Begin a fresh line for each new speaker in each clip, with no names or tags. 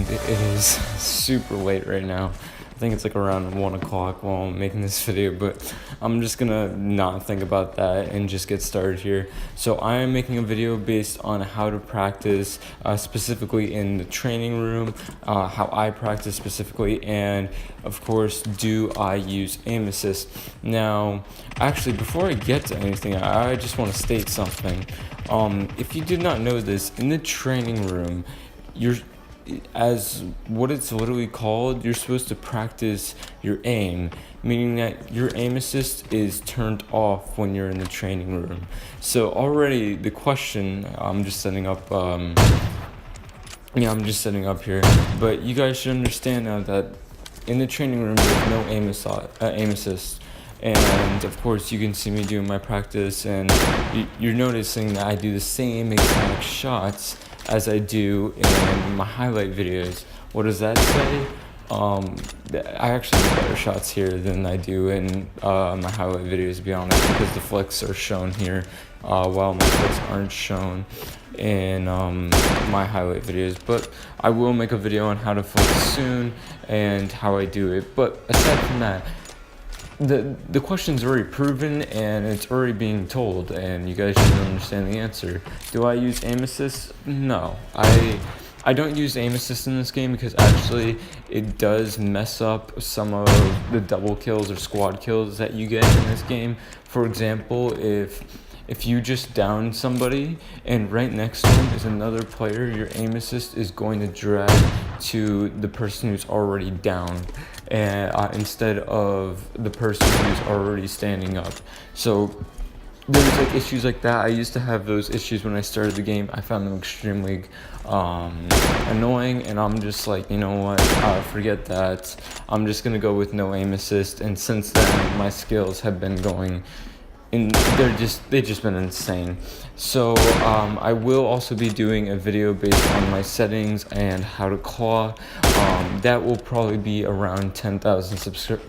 and it is super late right now. I think it's like around 1 o'clock while I'm making this video, but I'm just gonna not think about that and just get started here. So I am making a video based on how to practice specifically in the training room, how I practice specifically, and of course, do I use aim assist. Now, actually, before I get to anything, I just want to state something. If you did not know this, in the training room, as what it's literally called, you're supposed to practice your aim, meaning that your aim assist is turned off when you're in the training room. So already the question, I'm just setting up here, but you guys should understand now that in the training room there's no aim assist. And of course you can see me doing my practice, and you're noticing that I do the same exact shots as I do in my highlight videos. What does that say? I actually do better shots here than I do in my highlight videos, to be honest, because the flicks are shown here while my flicks aren't shown in my highlight videos. But I will make a video on how to flick soon and how I do it. But aside from that, the question's already proven and it's already being told, and you guys should understand the answer. Do I use aim assist? No, I don't use aim assist in this game because actually it does mess up some of the double kills or squad kills that you get in this game. For example, if you just down somebody and right next to him is another player, your aim assist is going to drag to the person who's already down, instead of the person who's already standing up. So there's like issues like that. I used to have those issues when I started the game. I found them extremely annoying, and I'm just like, you know what, forget that. I'm just gonna go with no aim assist. And since then my skills have been going, and they've just been insane. So I will also be doing a video based on my settings and how to claw. That will probably be around 10,000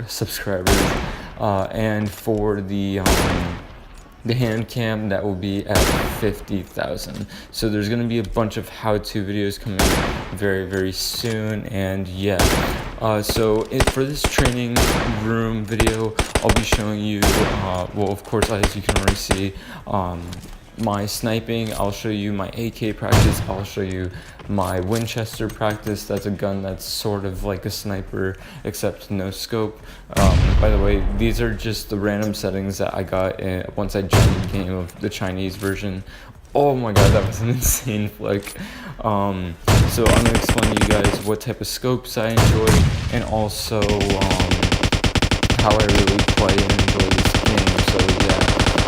subscribers, and for the hand cam, that will be at 50,000. So there's going to be a bunch of how-to videos coming very, very soon. And yeah, so for this training room video, I'll be showing you, well, of course, as you can already see, my sniping. I'll show you my AK practice. I'll show you my Winchester practice. That's a gun that's sort of like a sniper except no scope. By the way, these are just the random settings that I got once I joined the game of the Chinese version. Oh my god, that was an insane flick. So I'm gonna explain to you guys what type of scopes I enjoy, and also how I really play and enjoy this game. So yeah,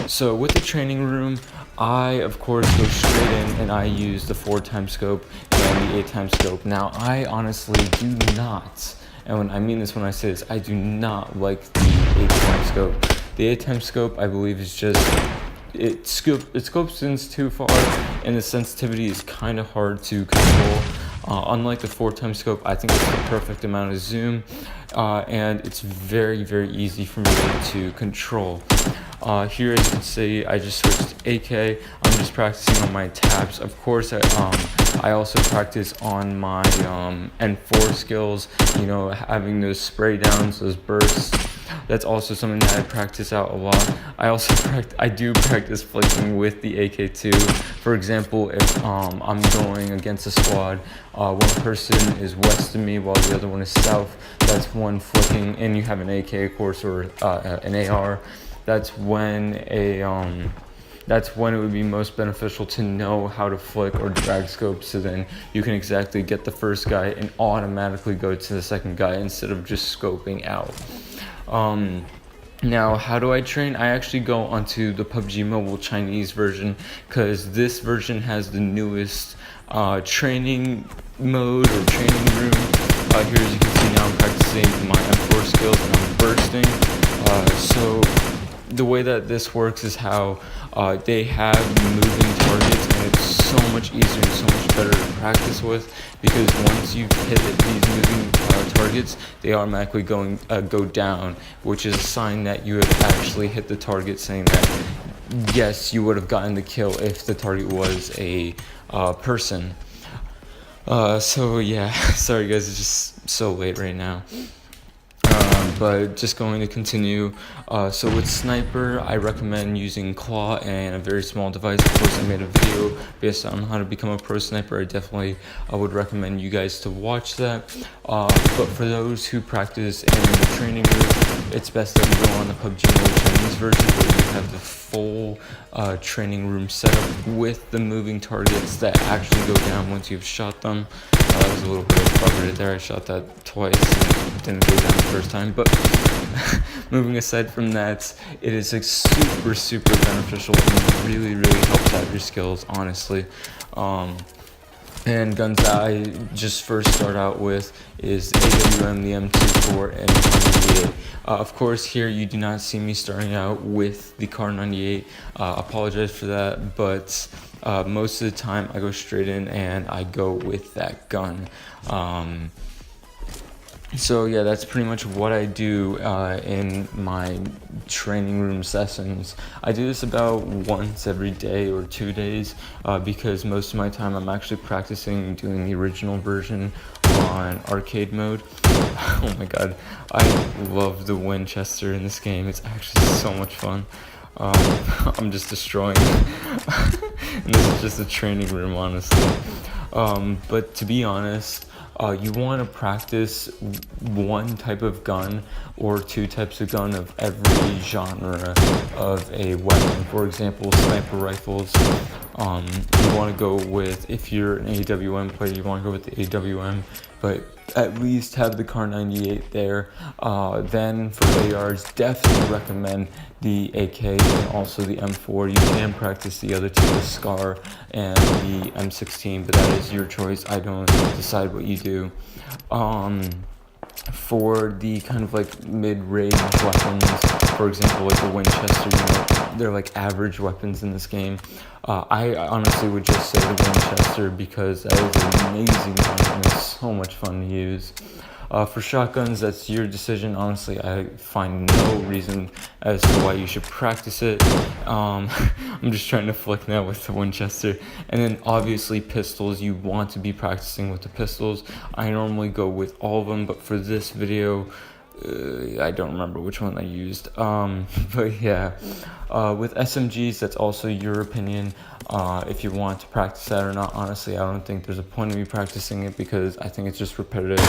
so with the training room, I of course go straight in and I use the 4x scope and the 8x scope. Now I honestly do not, and when I mean this when I say this, I do not like the 8x scope. The 8x scope, I believe, is just it scopes in too far, and the sensitivity is kind of hard to control. Unlike the 4x scope, I think it's the perfect amount of zoom, and it's very, very easy for me to control. Here, as you can see, I just switched AK. I'm just practicing on my tabs. Of course, I also practice on my N4 skills, you know, having those spray downs, those bursts. That's also something that I practice out a lot. I do practice flicking with the AK2. For example, if I'm going against a squad, one person is west of me while the other one is south, that's one flicking, and you have an AK, of course, or an AR. That's when it would be most beneficial to know how to flick or drag scope, so then you can exactly get the first guy and automatically go to the second guy instead of just scoping out. Now, how do I train? I actually go onto the PUBG Mobile Chinese version, because this version has the newest training mode or training room. Here, as you can see, now I'm practicing my M4 skills and I'm bursting. So the way that this works is how they have moving targets, and it's so much easier and so much better to practice with, because once you've hit these moving targets, they automatically go down, which is a sign that you have actually hit the target, saying that yes, you would have gotten the kill if the target was a person. So yeah, sorry guys, it's just so late right now. But just going to continue. So with sniper, I recommend using claw and a very small device. Of course, I made a video based on how to become a pro sniper. I would recommend you guys to watch that. But for those who practice in the training room, it's best that you go on the PUBG Settings version where you have the full training room setup with the moving targets that actually go down once you've shot them. That was a little bit of bug right there. I shot that twice and it didn't go down the first time. But moving aside from that, it is like super beneficial and really helps out your skills, honestly. And guns that I just first start out with is AWM, the M24, and Kar98. Of course, here you do not see me starting out with the Kar98. Apologize for that, but most of the time I go straight in and I go with that gun. So yeah, that's pretty much what I do in my training room sessions. I do this about once every day or 2 days because most of my time I'm actually practicing doing the original version on arcade mode. Oh my god, I love the Winchester in this game. It's actually so much fun. I'm just destroying it. And this is just a training room, honestly. But to be honest, you want to practice one type of gun or two types of gun of every genre of a weapon. For example, sniper rifles. You want to go with, if you're an AWM player, you want to go with the AWM, but at least have the Kar98 there. Then for ARs, definitely recommend the AK and also the M4. You can practice the other two, the SCAR and the M16, but that is your choice. I don't decide what you do. For the kind of like mid-range weapons, for example, like the Winchester, they're like average weapons in this game. I honestly would just say the Winchester because that is an amazing gun and it's so much fun to use. For shotguns, that's your decision. Honestly, I find no reason as to why you should practice it. I'm just trying to flick now with the Winchester. And then obviously pistols, you want to be practicing with the pistols. I normally go with all of them, but for this video, I don't remember which one I used. But yeah, with SMGs, that's also your opinion. If you want to practice that or not. Honestly, I don't think there's a point in me practicing it because I think it's just repetitive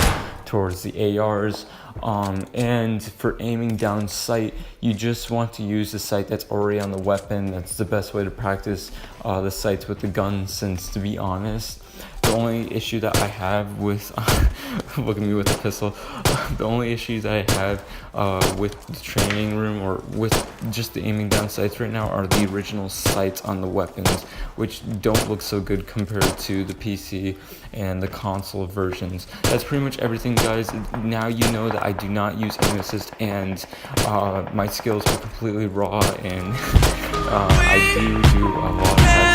towards the ARs. And for aiming down sight, you just want to use the sight that's already on the weapon. That's the best way to practice the sights with the gun, since to be honest, the only issue that I have with look at me with the pistol. The only issues I have with the training room or with just the aiming down sights right now are the original sights on the weapons, which don't look so good compared to the PC and the console versions. That's pretty much everything, guys. Now you know that I do not use aim assist and my skills are completely raw, and I do a lot of